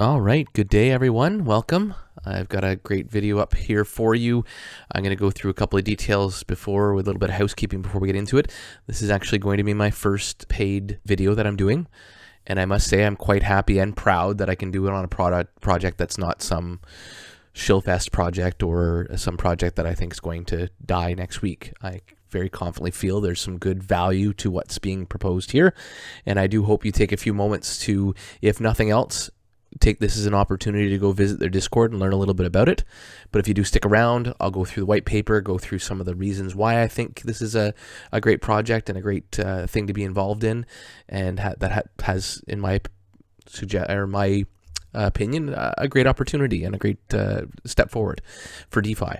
All right, good day everyone. Welcome. I've got a great video up here for you. I'm going to go through a couple of details before with a little bit of housekeeping before we get into it. This is actually going to be my first paid video that I'm doing, and I must say I'm quite happy and proud that I can do it on a project that's not some shillfest project or some project that I think is going to die next week. I very confidently feel there's some good value to what's being proposed here, and I do hope you take a few moments to, if nothing else, take this as an opportunity to go visit their Discord and learn a little bit about it. But if you do stick around, I'll go through the white paper, go through some of the reasons why I think this is a great project and a great thing to be involved in, and that has, in my opinion, a great opportunity and a great step forward for DeFi.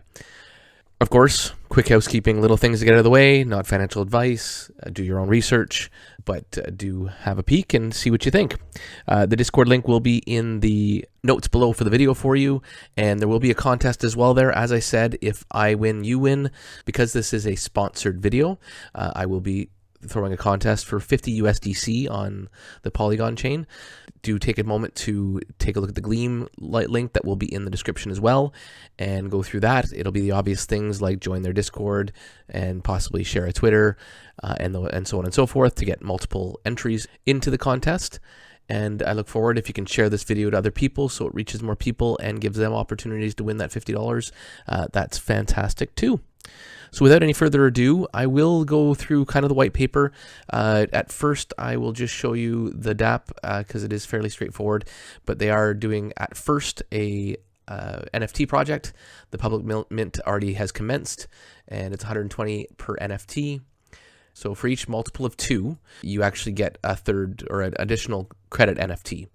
Of course, quick housekeeping, little things to get out of the way, not financial advice, do your own research, but do have a peek and see what you think. The Discord link will be in the notes below for the video for you, and there will be a contest as well there. As I said, if I win, you win. Because this is a sponsored video, I will be throwing a contest for 50 USDC on the Polygon chain. Do take a moment to take a look at the Gleam link that will be in the description as well, and go through that. It'll be the obvious things like join their Discord and possibly share a Twitter and so on and so forth to get multiple entries into the contest. And I look forward if you can share this video to other people so it reaches more people and gives them opportunities to win that $50. That's fantastic too. So without any further ado, I will go through kind of the white paper. At first, I will just show you the DApp because it is fairly straightforward, but they are doing at first a NFT project. The public mint already has commenced, and it's 120 per NFT. So for each multiple of 2, you actually get a third or an additional credit NFT.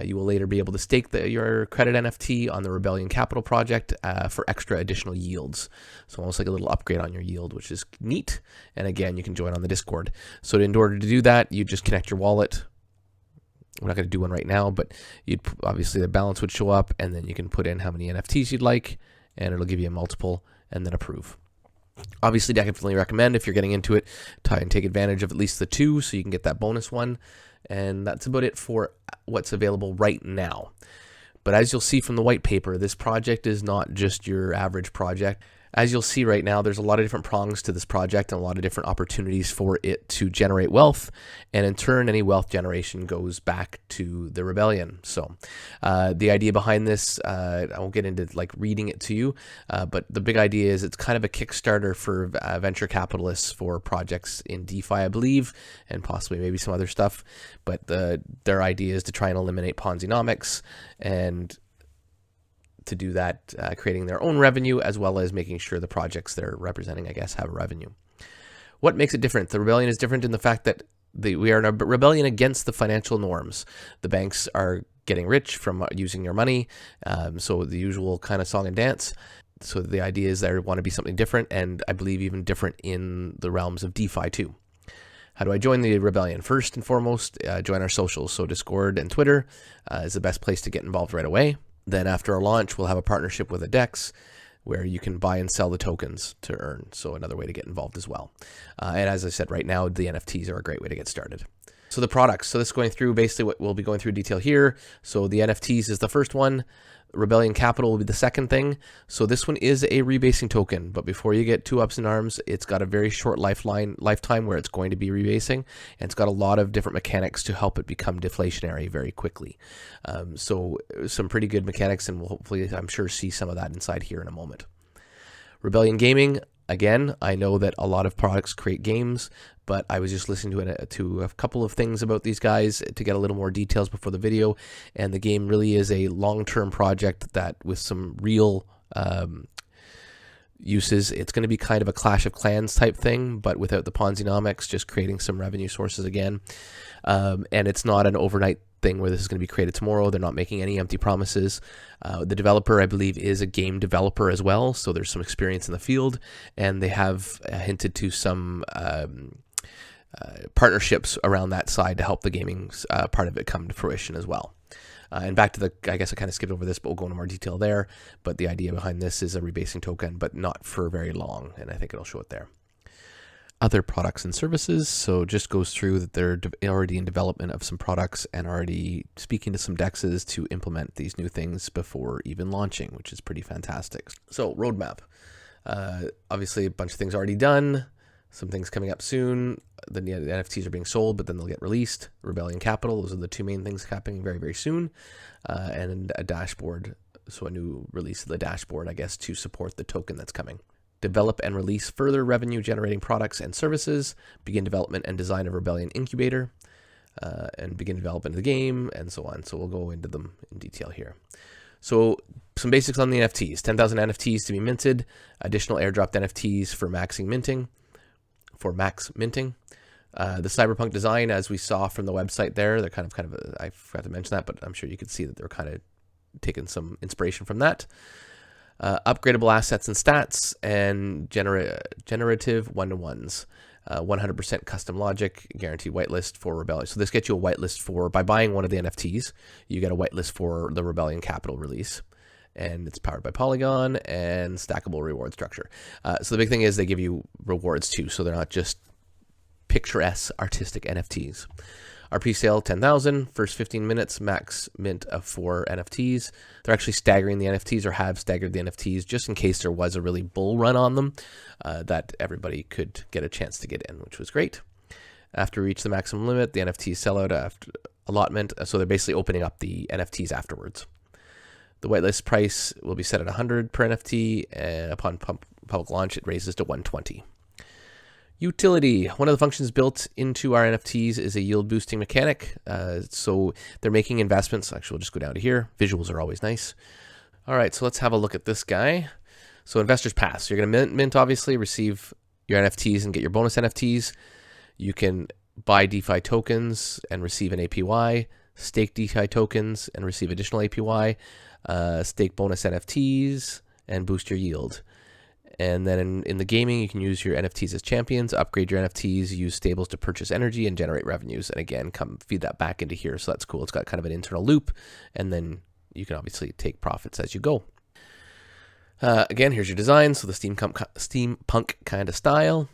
You will later be able to stake your credit NFT on the Rebellion Capital project for extra additional yields. So almost like a little upgrade on your yield, which is neat. And again, you can join on the Discord. So in order to do that, you just connect your wallet. We're not going to do one right now, but obviously the balance would show up, and then you can put in how many NFTs you'd like, and it'll give you a multiple, and then approve. Obviously, I definitely recommend, if you're getting into it, try and take advantage of at least the 2 so you can get that bonus one. And that's about it for what's available right now. But as you'll see from the white paper, this project is not just your average project. As you'll see right now, there's a lot of different prongs to this project and a lot of different opportunities for it to generate wealth. And in turn, any wealth generation goes back to the Rebellion. So the idea behind this, I won't get into like reading it to you, but the big idea is it's kind of a Kickstarter for venture capitalists for projects in DeFi, I believe, and possibly maybe some other stuff. But their idea is to try and eliminate Ponzi-nomics, and to do that, creating their own revenue, as well as making sure the projects they're representing, I guess, have revenue. What makes it different? The Rebellion is different in the fact that we are in a rebellion against the financial norms. The banks are getting rich from using your money, so the usual kind of song and dance. So the idea is they want to be something different, and I believe even different in the realms of DeFi too. How do I join the Rebellion? First and foremost, join our socials. So Discord and Twitter is the best place to get involved right away. Then after our launch, we'll have a partnership with a DEX where you can buy and sell the tokens to earn. So another way to get involved as well. And as I said, right now, the NFTs are a great way to get started. So the products. So this is going through basically what we'll be going through detail here. So the NFTs is the first one. Rebellion Capital will be the second thing. So this one is a rebasing token, but before you get too ups in arms, it's got a very short lifetime where it's going to be rebasing, and it's got a lot of different mechanics to help it become deflationary very quickly. So some pretty good mechanics, and we'll hopefully, I'm sure, see some of that inside here in a moment. Rebellion Gaming. Again, I know that a lot of products create games, but I was just listening to a couple of things about these guys to get a little more details before the video, and the game really is a long-term project that with some real uses. It's going to be kind of a Clash of Clans type thing, but without the Ponzi-nomics, just creating some revenue sources again. And it's not an overnight thing where this is going to be created tomorrow. They're not making any empty promises. The developer, I believe, is a game developer as well, so there's some experience in the field, and they have hinted to some partnerships around that side to help the gaming part of it come to fruition as well. And back to I guess I kind of skipped over this, but we'll go into more detail there. But the idea behind this is a rebasing token, but not for very long, and I think it'll show it there. other products and services. So just goes through that they're already in development of some products and already speaking to some dexes to implement these new things before even launching, which is pretty fantastic. So roadmap, obviously a bunch of things already done, some things coming up soon. The NFTs are being sold, but then they'll get released. Rebellion Capital, those are the two main things happening very, very soon. And a dashboard, so a new release of the dashboard, I guess, to support the token that's coming. Develop and release further revenue-generating products and services, begin development and design of Rebellion Incubator, and begin development of the game, and so on. So we'll go into them in detail here. So some basics on the NFTs. 10,000 NFTs to be minted, additional airdropped NFTs for max minting. The cyberpunk design, as we saw from the website there, they're kind of I forgot to mention that, but I'm sure you could see that they're kind of taking some inspiration from that. Upgradable assets and stats, and generative one-to-ones. 100% custom logic, guaranteed whitelist for Rebellion. So this gets you a whitelist for, by buying one of the NFTs, you get a whitelist for the Rebellion Capital release. And it's powered by Polygon and stackable reward structure. So the big thing is they give you rewards too, so they're not just picturesque artistic NFTs. Our pre-sale 10,000, first 15 minutes, max mint of 4 NFTs. They're actually staggering the NFTs, or have staggered the NFTs, just in case there was a really bull run on them, that everybody could get a chance to get in, which was great. After we reach the maximum limit, the NFTs sell out after allotment, so they're basically opening up the NFTs afterwards. The whitelist price will be set at 100 per NFT, and upon public launch, it raises to 120. Utility. One of the functions built into our NFTs is a yield boosting mechanic. So they're making investments. Actually, we'll just go down to here. Visuals are always nice. All right, so let's have a look at this guy. So investors pass. So you're going to mint, obviously, receive your NFTs and get your bonus NFTs. You can buy DeFi tokens and receive an APY, stake DeFi tokens and receive additional APY, stake bonus NFTs and boost your yield. And then in the gaming, you can use your NFTs as champions, upgrade your NFTs, use stables to purchase energy and generate revenues. And again, come feed that back into here. So that's cool. It's got kind of an internal loop, and then you can obviously take profits as you go. Again, here's your design. So the steampunk kind of style.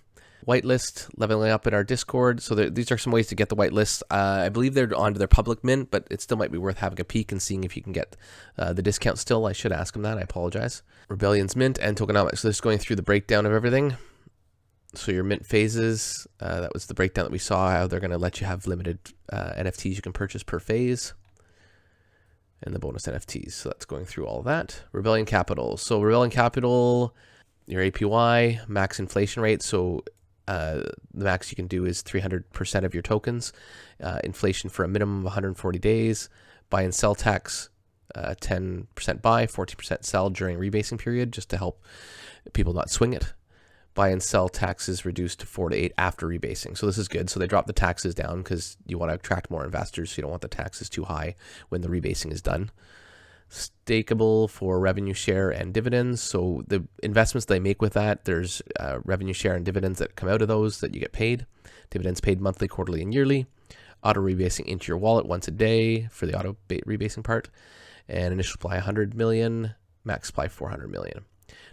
Whitelist, leveling up in our Discord. So these are some ways to get the whitelist. I believe they're onto their public mint, but it still might be worth having a peek and seeing if you can get the discount still. I should ask them that. I apologize. Rebellion's mint and tokenomics. So just going through the breakdown of everything. So your mint phases, that was the breakdown that we saw, how they're going to let you have limited NFTs you can purchase per phase. And the bonus NFTs. So that's going through all of that. Rebellion Capital. So Rebellion Capital, your APY, max inflation rate. So the max you can do is 300% of your tokens, inflation for a minimum of 140 days, buy and sell tax, 10% buy, 14% sell during rebasing period, just to help people not swing it. Buy and sell taxes reduced to 4 to 8 after rebasing. So this is good. So they drop the taxes down because you want to attract more investors, so you don't want the taxes too high when the rebasing is done. Stakeable for revenue share and dividends. So the investments they make with that, there's revenue share and dividends that come out of those that you get paid. Dividends paid monthly, quarterly, and yearly. Auto rebasing into your wallet once a day for the auto rebasing part. And initial supply 100 million, max supply 400 million.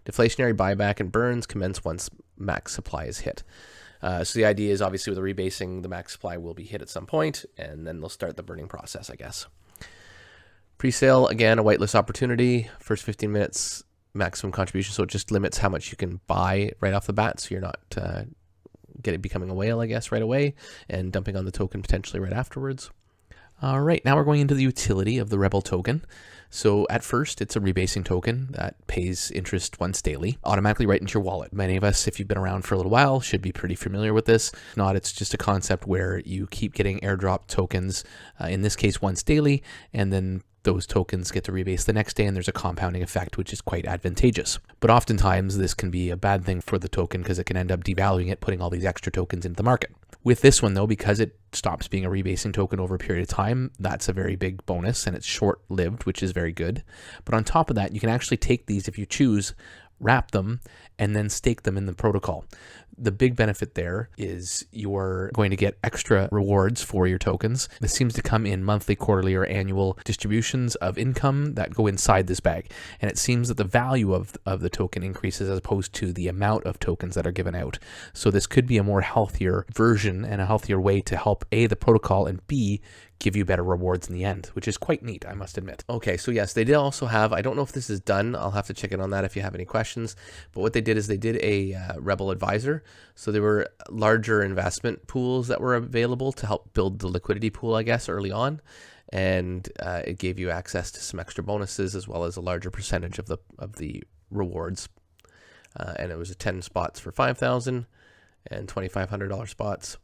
Deflationary buyback and burns commence once max supply is hit. So the idea is obviously with the rebasing, the max supply will be hit at some point, and then they'll start the burning process, I guess. Pre-sale, again, a whitelist opportunity. First 15 minutes, maximum contribution. So it just limits how much you can buy right off the bat. So you're not becoming a whale, I guess, right away and dumping on the token potentially right afterwards. All right, now we're going into the utility of the Rebel token. So at first, it's a rebasing token that pays interest once daily, automatically right into your wallet. Many of us, if you've been around for a little while, should be pretty familiar with this. If not, it's just a concept where you keep getting airdrop tokens, in this case, once daily, and then those tokens get to rebase the next day, and there's a compounding effect, which is quite advantageous. But oftentimes, this can be a bad thing for the token because it can end up devaluing it, putting all these extra tokens into the market. With this one, though, because it stops being a rebasing token over a period of time, that's a very big bonus, and it's short-lived, which is very good. But on top of that, you can actually take these, if you choose, wrap them, and then stake them in the protocol. The big benefit there is you're going to get extra rewards for your tokens. This seems to come in monthly, quarterly, or annual distributions of income that go inside this bag. And it seems that the value of the token increases as opposed to the amount of tokens that are given out. So this could be a more healthier version and a healthier way to help A, the protocol, and B, give you better rewards in the end, which is quite neat, I must admit. Okay, so yes, they did also have, I don't know if this is done, I'll have to check in on that if you have any questions, but what they did is they did a Rebel Advisor. So there were larger investment pools that were available to help build the liquidity pool, I guess, early on. And it gave you access to some extra bonuses as well as a larger percentage of the rewards. And it was 10 spots for 5,000 and $2,500 spots.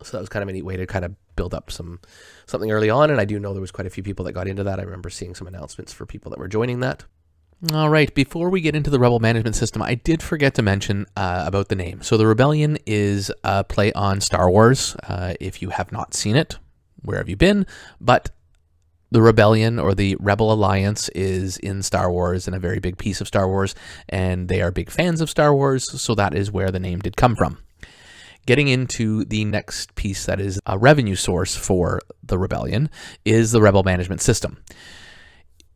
So that was kind of a neat way to kind of build up something early on. And I do know there was quite a few people that got into that. I remember seeing some announcements for people that were joining that. All right, before we get into the Rebel management system, I did forget to mention about the name. So the Rebellion is a play on Star Wars. If you have not seen it, where have you been? But the Rebellion or the Rebel Alliance is in Star Wars and a very big piece of Star Wars, and they are big fans of Star Wars, so that is where the name did come from. Getting into the next piece that is a revenue source for the Rebellion is the Rebel management system.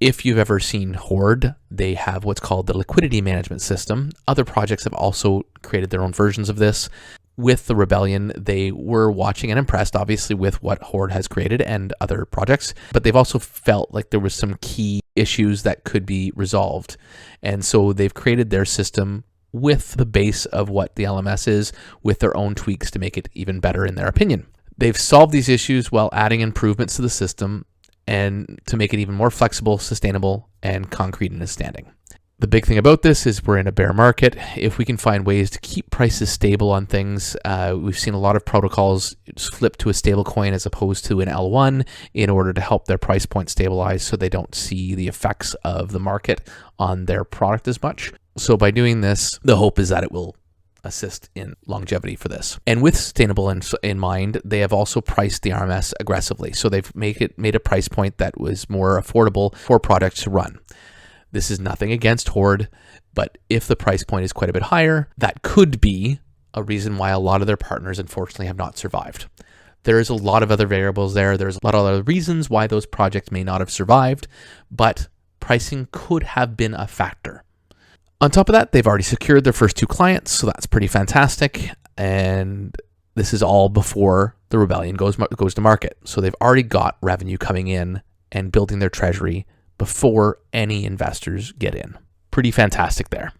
If you've ever seen Horde, they have what's called the liquidity management system. Other projects have also created their own versions of this. With the Rebellion, they were watching and impressed, obviously, with what Horde has created and other projects, but they've also felt like there was some key issues that could be resolved. And so they've created their system with the base of what the LMS is, with their own tweaks to make it even better in their opinion. They've solved these issues while adding improvements to the system and to make it even more flexible, sustainable, and concrete in its standing. The big thing about this is we're in a bear market. If we can find ways to keep prices stable on things, we've seen a lot of protocols flip to a stable coin as opposed to an L1 in order to help their price point stabilize so they don't see the effects of the market on their product as much. So by doing this, the hope is that it will assist in longevity for this. And with sustainable in mind, they have also priced the RMS aggressively. So they've made a price point that was more affordable for products to run. This is nothing against Horde, but if the price point is quite a bit higher, that could be a reason why a lot of their partners unfortunately have not survived. There is a lot of other variables there. There's a lot of other reasons why those projects may not have survived, but pricing could have been a factor. On top of that, they've already secured their first 2 clients, so that's pretty fantastic. And this is all before the Rebellion goes to market. So they've already got revenue coming in and building their treasury before any investors get in. Pretty fantastic there.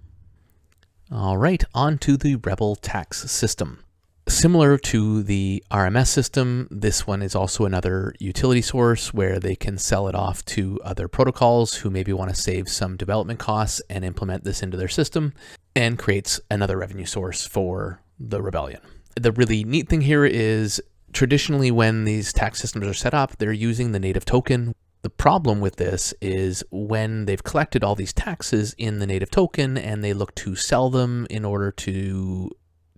All right, on to the Rebel tax system. Similar to the RMS system, this one is also another utility source where they can sell it off to other protocols who maybe want to save some development costs and implement this into their system, and creates another revenue source for the Rebellion. The really neat thing here is traditionally when these tax systems are set up, they're using the native token. The problem with this is when they've collected all these taxes in the native token and they look to sell them in order to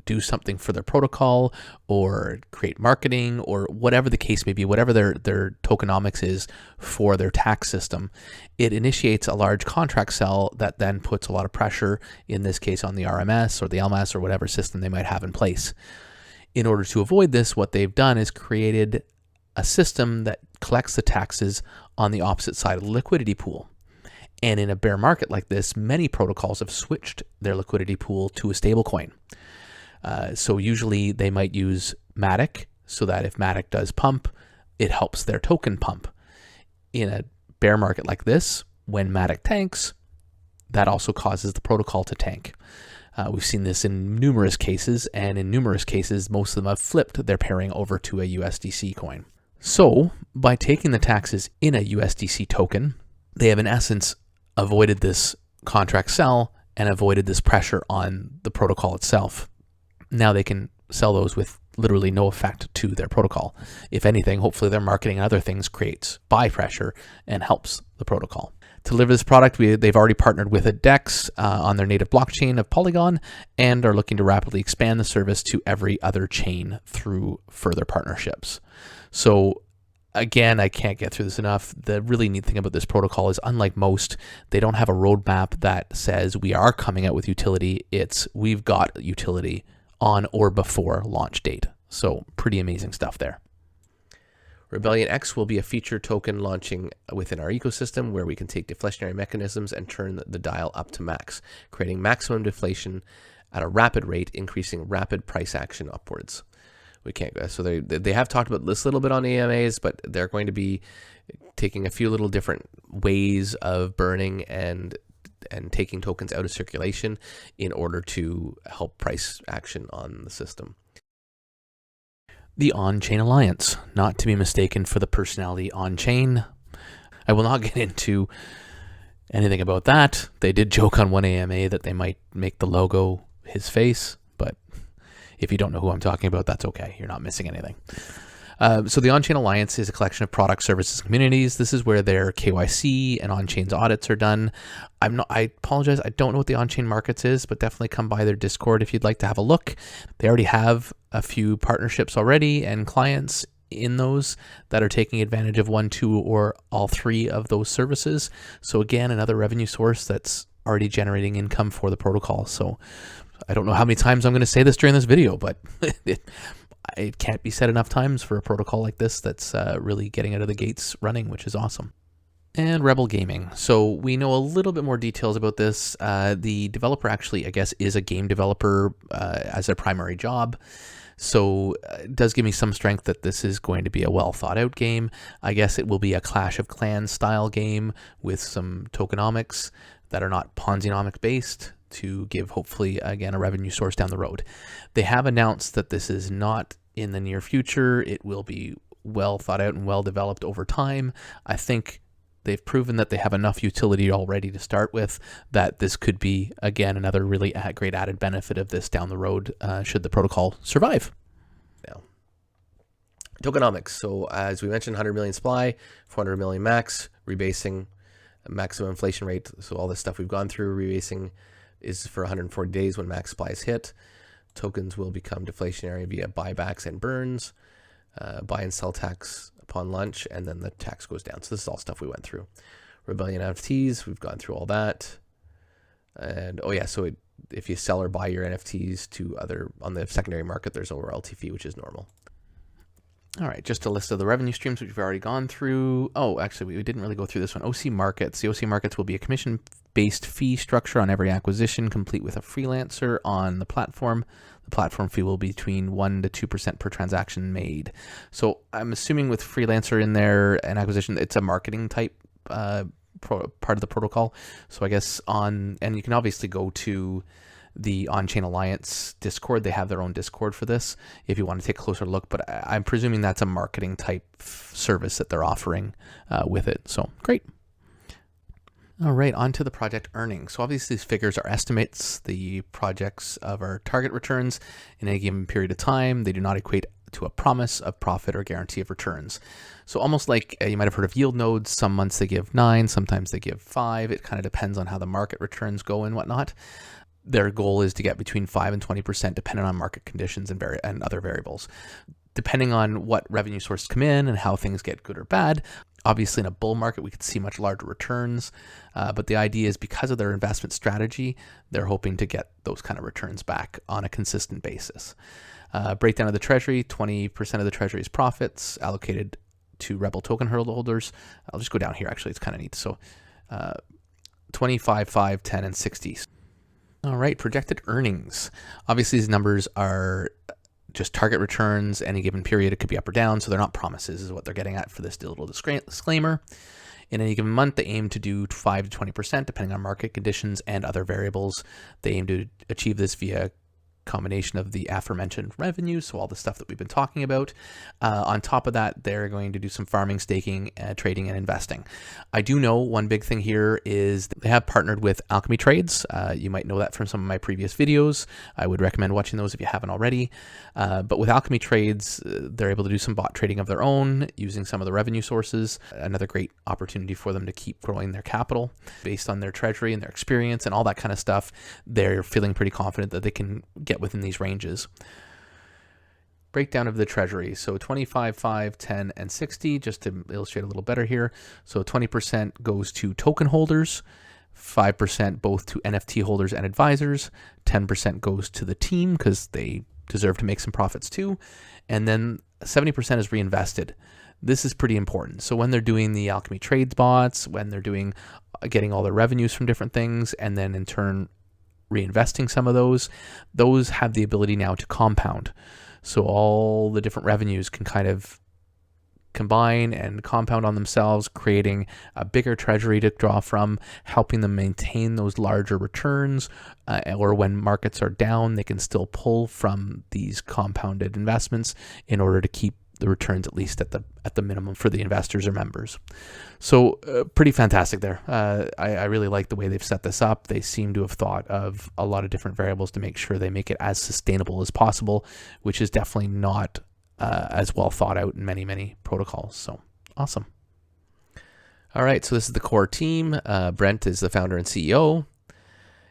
do something for their protocol or create marketing or whatever the case may be, whatever their tokenomics is for their tax system, it initiates a large contract sell that then puts a lot of pressure, in this case on the RMS or the LMS or whatever system they might have in place. In order to avoid this, what they've done is created a system that collects the taxes on the opposite side of the liquidity pool. And in a bear market like this, many protocols have switched their liquidity pool to a stablecoin. So usually they might use Matic so that if Matic does pump, it helps their token pump. In a bear market like this, when Matic tanks, that also causes the protocol to tank. We've seen this in numerous cases, and in numerous cases, most of them have flipped their pairing over to a USDC coin. So by taking the taxes in a USDC token, they have in essence avoided this contract sell and avoided this pressure on the protocol itself. Now they can sell those with literally no effect to their protocol. If anything, hopefully their marketing and other things creates buy pressure and helps the protocol. To deliver this product, they've already partnered with a DEX on their native blockchain of Polygon and are looking to rapidly expand the service to every other chain through further partnerships. So again, I can't get through this enough. The really neat thing about this protocol is, unlike most, they don't have a roadmap that says we are coming out with utility. It's we've got utility. on or before launch date. So pretty amazing stuff there. Rebellion X will be a feature token launching within our ecosystem where we can take deflationary mechanisms and turn the dial up to max, creating maximum deflation at a rapid rate, increasing rapid price action upwards. We can't go. So they have talked about this a little bit on AMAs, but they're going to be taking a few little different ways of burning and taking tokens out of circulation in order to help price action on the system. The OnChain Alliance, not to be mistaken for the personality OnChain. I will not get into anything about that. They did joke on one AMA that they might make the logo his face, but if you don't know who I'm talking about, that's okay. You're not missing anything. So the OnChain Alliance is a collection of products, services, and communities. This is where their KYC and on-chain's audits are done. I apologize, I don't know what the OnChain Markets is, but definitely come by their Discord if you'd like to have a look. They already have a few partnerships already and clients in those that are taking advantage of one, two, or all three of those services. So again, another revenue source that's already generating income for the protocol. So I don't know how many times I'm going to say this during this video, but it can't be said enough times for a protocol like this that's really getting out of the gates running, which is awesome. And Rebel Gaming. So we know a little bit more details about this. The developer actually, I guess, is a game developer as their primary job. So it does give me some strength that this is going to be a well thought out game. I guess it will be a Clash of Clans style game with some tokenomics that are not Ponzi-nomic based, to give hopefully again a revenue source down the road. They have announced that this is not in the near future. It will be well thought out and well developed over time. I think they've proven that they have enough utility already to start with, that this could be again another really great added benefit of this down the road should the protocol survive. Now, tokenomics. So as we mentioned, 100 million supply, 400 million max, rebasing, maximum inflation rate. So all this stuff we've gone through, rebasing is for 140 days when max supply is hit. Tokens will become deflationary via buybacks and burns, buy and sell tax upon launch, and then the tax goes down. So this is all stuff we went through. Rebellion NFTs, we've gone through all that. And oh yeah, so if you sell or buy your NFTs to other on the secondary market, there's no royalty fee, which is normal. All right, just a list of the revenue streams which we've already gone through. Oh, actually, we didn't really go through this one. OC Markets. The OC Markets will be a commission-based fee structure on every acquisition, complete with a freelancer on the platform. The platform fee will be between 1% to 2% per transaction made. So I'm assuming with freelancer in there and acquisition, it's a marketing type part of the protocol. So I guess and you can obviously go to the OnChain Alliance Discord. They have their own Discord for this if you want to take a closer look, but I'm presuming that's a marketing type service that they're offering with it. So great. All right, on to the project earnings. So obviously these figures are estimates, the projects of our target returns in any given period of time. They do not equate to a promise of profit or guarantee of returns. So almost like you might have heard of yield nodes. Some months they give 9, sometimes they give 5. It kind of depends on how the market returns go and whatnot. Their goal is to get between 5 and 20% depending on market conditions and other variables. Depending on what revenue sources come in and how things get good or bad. Obviously in a bull market, we could see much larger returns, but the idea is because of their investment strategy, they're hoping to get those kind of returns back on a consistent basis. Breakdown of the treasury, 20% of the treasury's profits allocated to Rebel token holders. I'll just go down here, actually, it's kind of neat. So 25, 5, 10, and 60. All right, projected earnings. Obviously, these numbers are just target returns. Any given period, it could be up or down, so they're not promises, is what they're getting at for this little disclaimer. In any given month, they aim to do 5 to 20%, depending on market conditions and other variables. They aim to achieve this via combination of the aforementioned revenue, so all the stuff that we've been talking about. On top of that, they're going to do some farming, staking, trading, and investing. I do know one big thing here is they have partnered with Alchemy Trades. You might know that from some of my previous videos. I would recommend watching those if you haven't already. But with Alchemy Trades, they're able to do some bot trading of their own using some of the revenue sources. Another great opportunity for them to keep growing their capital based on their treasury and their experience and all that kind of stuff. They're feeling pretty confident that they can get within these ranges. Breakdown of the treasury. So 25, 5, 10, and 60, just to illustrate a little better here. So 20% goes to token holders, 5% both to NFT holders and advisors, 10% goes to the team because they deserve to make some profits too. And then 70% is reinvested. This is pretty important. So when they're doing the Alchemy Trades bots, when they're getting all their revenues from different things, and then in turn reinvesting some of those have the ability now to compound. So all the different revenues can kind of combine and compound on themselves, creating a bigger treasury to draw from, helping them maintain those larger returns, or when markets are down, they can still pull from these compounded investments in order to keep the returns at least at the minimum for the investors or members. So pretty fantastic there. I really like the way they've set this up. They seem to have thought of a lot of different variables to make sure they make it as sustainable as possible, which is definitely not as well thought out in many protocols. So awesome. All right, so this is the core team. Brent is the founder and CEO,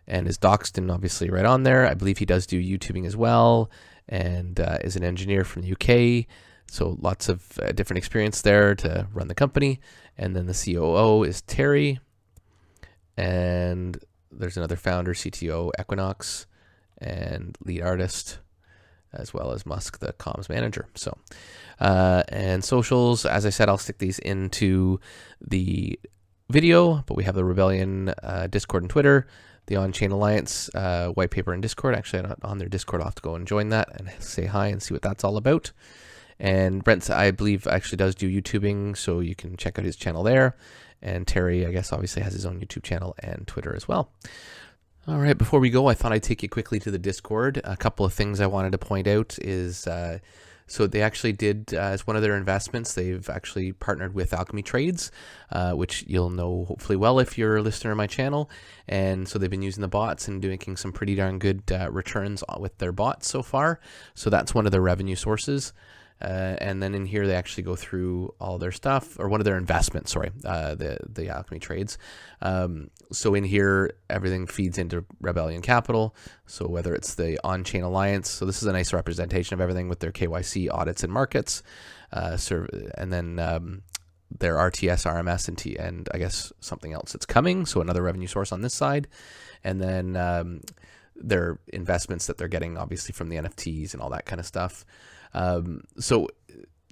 and is doxed and obviously right on there. I believe he does do YouTubing as well, and is an engineer from the UK. So lots of different experience there to run the company. And then the COO is Terry, and there's another founder, CTO, Equinox, and lead artist, as well as Musk, the comms manager. So, and socials, as I said, I'll stick these into the video, but we have the Rebellion Discord and Twitter, the OnChain Alliance white paper and Discord. Actually, I'm not on their Discord. I'll have to go and join that and say hi and see what that's all about. And Brent, I believe, actually does do YouTubing, so you can check out his channel there. And Terry, I guess, obviously has his own YouTube channel and Twitter as well. All right, before we go, I thought I'd take you quickly to the Discord. A couple of things I wanted to point out is, so they actually did, as one of their investments, they've actually partnered with Alchemy Trades, which you'll know hopefully well if you're a listener to my channel. And so they've been using the bots and making some pretty darn good returns with their bots so far. So that's one of their revenue sources. And then in here, they actually go through all their stuff, or one of their investments, the Alchemy Trades. So in here, everything feeds into Rebellion Capital. So whether it's the OnChain Alliance, so this is a nice representation of everything with their KYC audits and markets, and then their RTS, RMS, and I guess something else that's coming. So another revenue source on this side. And then their investments that they're getting, obviously, from the NFTs and all that kind of stuff. So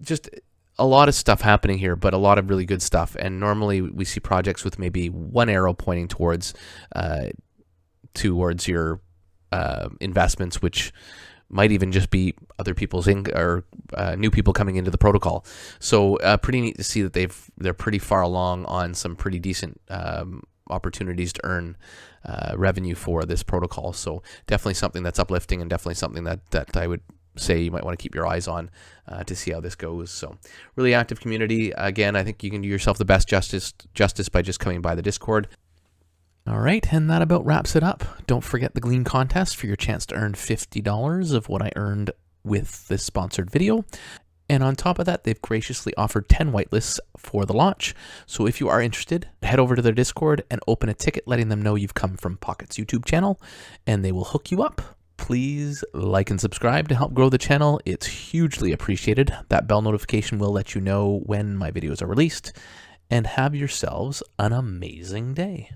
just a lot of stuff happening here, but a lot of really good stuff. And normally we see projects with maybe one arrow pointing towards your investments, which might even just be other people's new people coming into the protocol. So pretty neat to see that they're pretty far along on some pretty decent opportunities to earn revenue for this protocol. So definitely something that's uplifting, and definitely something that I would say you might want to keep your eyes on to see how this goes. So really active community. Again, I think you can do yourself the best justice by just coming by the Discord. All right, and that about wraps it up. Don't forget the Gleam contest for your chance to earn $50 of what I earned with this sponsored video. And on top of that, they've graciously offered 10 whitelists for the launch. So if you are interested, head over to their Discord and open a ticket letting them know you've come from Pocket's YouTube channel, and they will hook you up. Please like and subscribe to help grow the channel. It's hugely appreciated. That bell notification will let you know when my videos are released. And have yourselves an amazing day.